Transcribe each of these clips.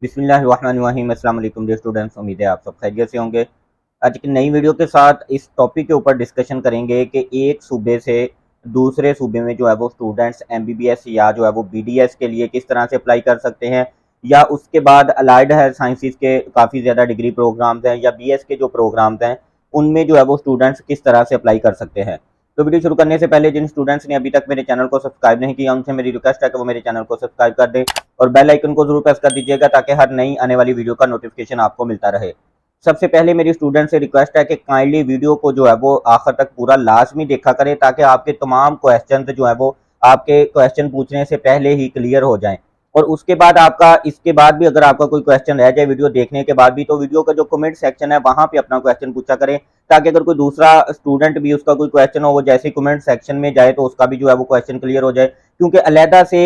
बिस्मिल्लाहिर्रहमानिर्रहीम। अस्सलाम वालेकुम डियर स्टूडेंट्स, उम्मीद है आप सब खैरियत से होंगे। आज की नई वीडियो के साथ इस टॉपिक के ऊपर डिस्कशन करेंगे कि एक सूबे से दूसरे सूबे में जो है वो स्टूडेंट्स एमबीबीएस या जो है वो बीडीएस के लिए किस तरह से अप्लाई कर सकते हैं, या उसके बाद अलाइड हेल्थ साइंसेज के काफ़ी ज़्यादा डिग्री प्रोग्राम्स हैं या बीएस के जो प्रोग्राम्स हैं उनमें जो है वो स्टूडेंट्स किस तरह से अप्लाई कर सकते हैं। तो वीडियो शुरू करने से पहले जिन स्टूडेंट्स ने अभी तक मेरे चैनल को सब्सक्राइब नहीं किया उनसे मेरी रिक्वेस्ट है कि वो मेरे चैनल को सब्सक्राइब कर दें और बेल आइकन को जरूर प्रेस कर दीजिएगा ताकि हर नई आने वाली वीडियो का नोटिफिकेशन आपको मिलता रहे। सबसे पहले मेरी स्टूडेंट से रिक्वेस्ट है कि काइंडली वीडियो को जो है वो आखिर तक पूरा लाजमी देखा करें ताकि आपके तमाम क्वेश्चन जो है वो आपके क्वेश्चन पूछने से पहले ही क्लियर हो जाएं। और उसके बाद आपका इसके बाद भी अगर आपका कोई क्वेश्चन रह जाए वीडियो देखने के बाद भी, तो वीडियो का जो कमेंट सेक्शन है वहां पे अपना क्वेश्चन पूछा करें ताकि अगर कोई दूसरा स्टूडेंट भी उसका कोई क्वेश्चन हो वो जैसे कमेंट सेक्शन में जाए तो उसका भी जो है वो क्वेश्चन क्लियर हो जाए। क्योंकि अलहदा से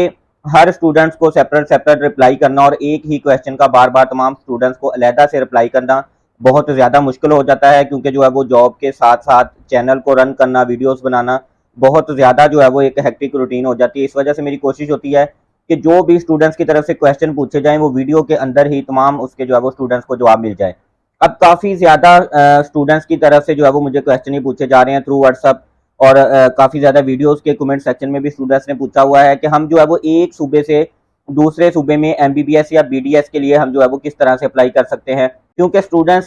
हर स्टूडेंट्स को सेपरेट सेपरेट रिप्लाई करना और एक ही क्वेश्चन का बार बार तमाम स्टूडेंट्स को अलहदा से रिप्लाई करना बहुत ज़्यादा मुश्किल हो जाता है, क्योंकि जो है वो जॉब के साथ साथ चैनल को रन करना, वीडियोस बनाना बहुत ज़्यादा जो है वो एक हेक्टिक रूटीन हो जाती है। इस वजह से मेरी कोशिश होती है कि जो भी स्टूडेंट्स की तरफ से क्वेश्चन पूछे जाएं वो वीडियो के अंदर ही तमाम उसके जो है वो स्टूडेंट्स को जवाब मिल जाए। अब काफ़ी ज़्यादा स्टूडेंट्स की तरफ से जो है वो मुझे क्वेश्चन ही पूछे जा रहे हैं थ्रू व्हाट्सअप, और काफ़ी ज़्यादा वीडियोस के कमेंट सेक्शन में भी स्टूडेंट्स ने पूछा हुआ है कि हम जो है वो एक सूबे से दूसरे सूबे में एमबीबीएस या बीडीएस के लिए हम जो है वो किस तरह से अप्लाई कर सकते हैं। क्योंकि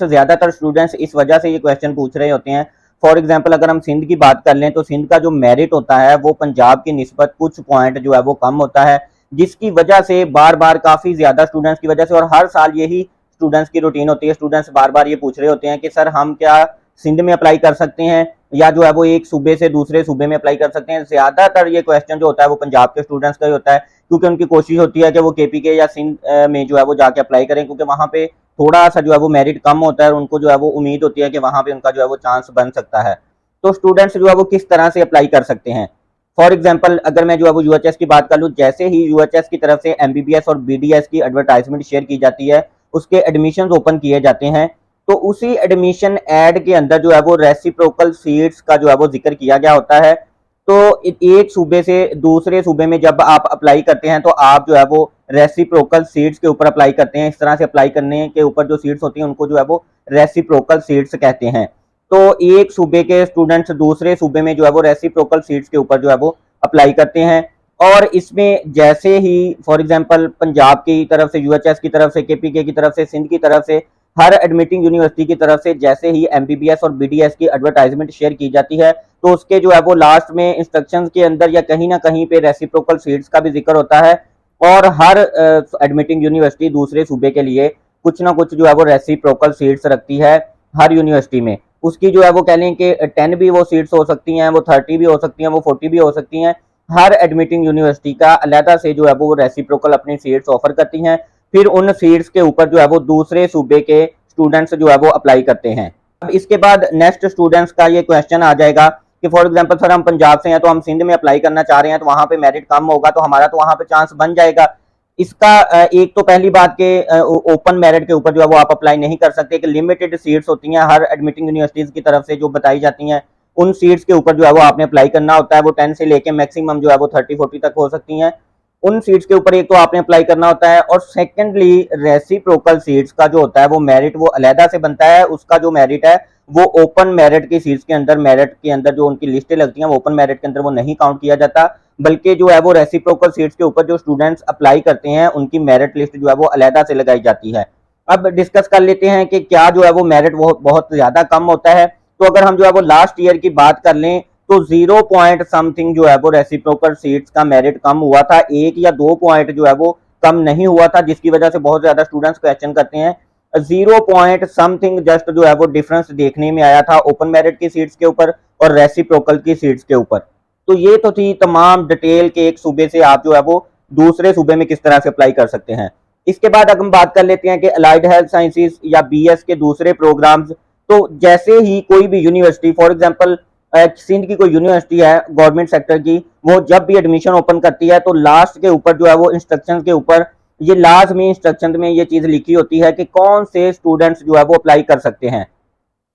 ज़्यादातर स्टूडेंट्स इस वजह से ये क्वेश्चन पूछ रहे होते हैं। फॉर एग्जाम्पल अगर हम सिंध की बात कर लें तो सिंध का जो मेरिट होता है वो पंजाब की निस्बत कुछ पॉइंट जो है वो कम होता है, जिसकी वजह से बार बार काफ़ी ज़्यादा स्टूडेंट्स की वजह से, और हर साल यही स्टूडेंट्स की रूटीन होती है, स्टूडेंट्स बार बार ये पूछ रहे होते हैं कि सर हम क्या सिंध में अप्लाई कर सकते हैं या जो है वो एक सूबे से दूसरे सूबे में अप्लाई कर सकते हैं। ज़्यादातर ये क्वेश्चन जो होता है वो पंजाब के स्टूडेंट्स का ही होता है, क्योंकि उनकी कोशिश होती है कि वो केपीके या सिंध में जो है वो जाके अप्लाई करें, क्योंकि वहाँ पे थोड़ा सा जो है वो मेरिट कम होता है और उनको जो है वो उम्मीद होती है कि वहाँ पे उनका जो है वो चांस बन सकता है। तो स्टूडेंट्स जो है वो किस तरह से अप्लाई कर सकते हैं। फॉर एग्जाम्पल अगर मैं जो है वो यूएचएस की बात कर लूँ, जैसे ही यूएचएस की तरफ से एमबीबीएस और बीडीएस की एडवर्टाइजमेंट शेयर की जाती है, उसके एडमिशन ओपन किए जाते हैं, तो उसी एडमिशन एड के अंदर जो है वो रेसिप्रोकल सीट्स का जो है वो जिक्र किया गया होता है। तो एक सूबे से दूसरे सूबे में जब आप अप्लाई करते हैं तो आप जो है वो रेसिप्रोकल सीट्स के ऊपर अप्लाई करते हैं। इस तरह से अप्लाई करने के ऊपर जो सीट्स होती हैं उनको जो है वो रेसिप्रोकल सीट्स कहते हैं। तो एक सूबे के स्टूडेंट्स दूसरे सूबे में जो है वो रेसिप्रोकल सीट्स के ऊपर जो है वो अप्लाई करते हैं। और इसमें जैसे ही फॉर एग्जांपल पंजाब की तरफ से, यूएचएस की तरफ से, केपीके की तरफ से, सिंध की तरफ से, हर एडमिटिंग यूनिवर्सिटी की तरफ से जैसे ही एमबीबीएस और बीडीएस की एडवर्टाइजमेंट शेयर की जाती है तो उसके जो है वो लास्ट में इंस्ट्रक्शंस के अंदर या कहीं ना कहीं पे रेसिप्रोकल सीट्स का भी जिक्र होता है। और हर एडमिटिंग यूनिवर्सिटी दूसरे सूबे के लिए कुछ ना कुछ जो है वो रेसिप्रोकल सीट्स रखती है हर यूनिवर्सिटी में। उसकी जो है वो कह लें कि 10 भी वो सीट्स हो सकती हैं, वो 30 भी हो सकती हैं, वो 40 भी हो सकती हैं। हर एडमिटिंग यूनिवर्सिटी का अलहदा से जो है वो रेसिप्रोकल अपनी सीट्स ऑफर करती हैं। फिर उन सीट्स के ऊपर जो है वो दूसरे सूबे के स्टूडेंट्स जो है वो अप्लाई करते हैं। अब इसके बाद नेक्स्ट स्टूडेंट्स का ये क्वेश्चन आ जाएगा कि फॉर एग्जांपल सर हम पंजाब से हैं तो हम सिंध में अप्लाई करना चाह रहे हैं, तो वहाँ पे मेरिट कम होगा तो हमारा तो वहाँ पे चांस बन जाएगा। इसका एक तो पहली बात के ओपन मेरिट के ऊपर जो है वो आप अप्लाई नहीं कर सकते, कि लिमिटेड सीट्स होती हैं हर एडमिटिंग यूनिवर्सिटीज की तरफ से जो बताई जाती हैं, उन सीट्स के ऊपर जो है वो आपने अप्लाई करना होता है। वो 10 से लेके मैक्सिमम जो है वो 30-40 तक हो सकती हैं। उन सीट्स के ऊपर एक तो आपने अप्लाई करना होता है, और सेकेंडली रेसिप्रोकल सीट्स का जो होता है वो मेरिट वो अलहदा से बनता है। उसका जो मेरिट है वो ओपन मेरिट की सीट्स के अंदर, मेरिट के अंदर जो उनकी लिस्टें लगती हैं वो ओपन मेरिट के अंदर वो नहीं काउंट किया जाता, बल्कि जो है वो रेसिप्रोकल सीट्स के ऊपर जो स्टूडेंट्स अप्लाई करते हैं उनकी मेरिट लिस्ट जो है वो अलहदा से लगाई जाती है। अब डिस्कस कर लेते हैं कि क्या जो है वो मेरिट वो बहुत ज्यादा कम होता है। तो अगर हम जो है वो लास्ट ईयर की बात कर लें तो 0 पॉइंट समथिंग जो है वो रेसिप्रोकल सीट्स का मेरिट कम हुआ था, 1 या 2 पॉइंट जो है वो कम नहीं हुआ था, जिसकी वजह से बहुत ज्यादा स्टूडेंट्स क्वेश्चन करते हैं। 0 पॉइंट समथिंग जस्ट जो है वो डिफरेंस देखने में आया था ओपन मेरिट की सीट्स के ऊपर और रेसिप्रोकल की सीट्स के ऊपर। तो ये तो थी तमाम डिटेल के एक सूबे से आप जो है वो दूसरे सूबे में किस तरह से अप्लाई कर सकते हैं। इसके बाद अगर हम बात कर लेते हैं कि अलाइड हेल्थ साइंसेज या बीएस के दूसरे प्रोग्राम्स, तो जैसे ही कोई भी यूनिवर्सिटी फॉर एग्जांपल सिंध की कोई यूनिवर्सिटी है गवर्नमेंट सेक्टर की, वो जब भी एडमिशन ओपन करती है तो लास्ट के ऊपर जो है वो इंस्ट्रक्शन के ऊपर ये लाजमी इंस्ट्रक्शन में ये चीज लिखी होती है कि कौन से स्टूडेंट्स जो है वो अप्लाई कर सकते हैं।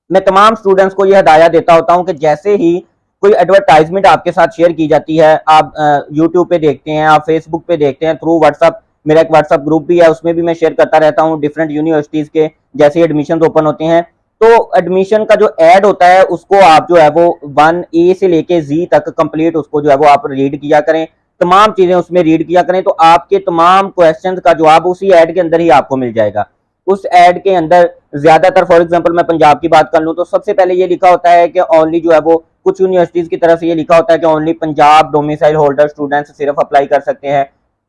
मैं तमाम स्टूडेंट्स को यह हदायत देता होता हूं कि जैसे ही कोई एडवर्टाइजमेंट आपके साथ शेयर की जाती है, आप यूट्यूब पे देखते हैं, आप फेसबुक पे देखते हैं, थ्रू व्हाट्सअप मेरा एक व्हाट्सअप ग्रुप भी है, उसमें भी मैं शेयर करता रहता हूँ डिफरेंट यूनिवर्सिटीज़ के जैसे एडमिशन ओपन होते हैं। तो एडमिशन का जो ऐड होता है उसको आप जो है वो 1A से लेके Z तक कंप्लीट उसको जो है वो आप रीड किया करें, तमाम चीजें उसमें रीड किया करें, तो आपके तमाम क्वेश्चंस का जवाब उसी ऐड के अंदर ही आपको मिल जाएगा। उस ऐड के अंदर ज्यादातर, फॉर एग्जांपल मैं पंजाब की बात कर लूं तो सबसे पहले ये लिखा होता है कि ओनली जो है वो कुछ यूनिवर्सिटीज की तरफ से ये लिखा होता है कि only Punjab domicile holder students सिर्फ अप्लाई कर सकते हैं।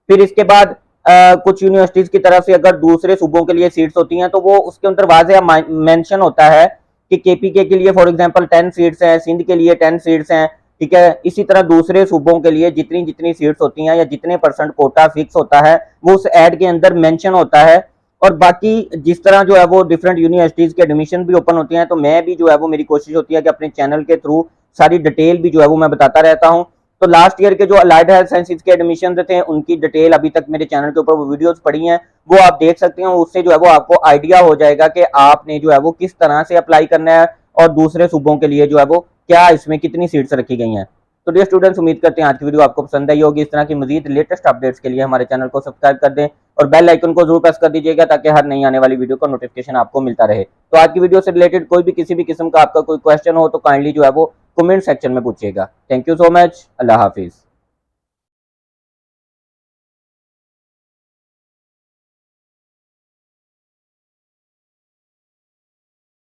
फिर इसके बाद कुछ यूनिवर्सिटीज की तरफ से अगर दूसरे सूबों के लिए सीट्स होती हैं तो वो उसके अंदर वाज़ेह मेंशन होता है कि केपीके के लिए फॉर एग्जांपल 10 सीट्स हैं, सिंध के लिए 10 सीट्स हैं, ठीक है। इसी तरह दूसरे सूबों के लिए जितनी जितनी सीट्स होती हैं या जितने परसेंट कोटा फिक्स होता है वो उस ऐड के अंदर मेंशन होता है। और बाकी जिस तरह जो है वो डिफरेंट यूनिवर्सिटीज के एडमिशन भी ओपन होती हैं, तो मैं भी जो है वो मेरी कोशिश होती है कि अपने चैनल के थ्रू सारी डिटेल भी जो है वो मैं बताता रहता हूँ। तो लास्ट ईयर के जो अलाइड हेल्थ साइंसेज के एडमिशन थे उनकी डिटेल अभी तक मेरे चैनल के ऊपर वो वीडियोस पड़ी हैं, वो आप देख सकते हैं। उससे जो है वो आपको आइडिया हो जाएगा कि आपने जो है वो किस तरह से अप्लाई करना है और दूसरे सूबों के लिए जो है वो क्या इसमें कितनी सीट्स रखी गई हैं। तो डियर स्टूडेंट्स, उम्मीद करते हैं आज की वीडियो आपको पसंद आई होगी। इस तरह की मजीद लेटेस्ट अपडेट्स के लिए हमारे चैनल को सब्सक्राइब कर दें और बेल आइकन को जरूर प्रेस कर दीजिएगा ताकि हर नई आने वाली वीडियो का नोटिफिकेशन आपको मिलता रहे। तो आज की वीडियो से रिलेटेड कोई भी किसी भी किस्म का आपका कोई क्वेश्चन हो तो काइंडली जो है वो कमेंट सेक्शन में पूछिएगा। Thank you so much. Allah Hafiz.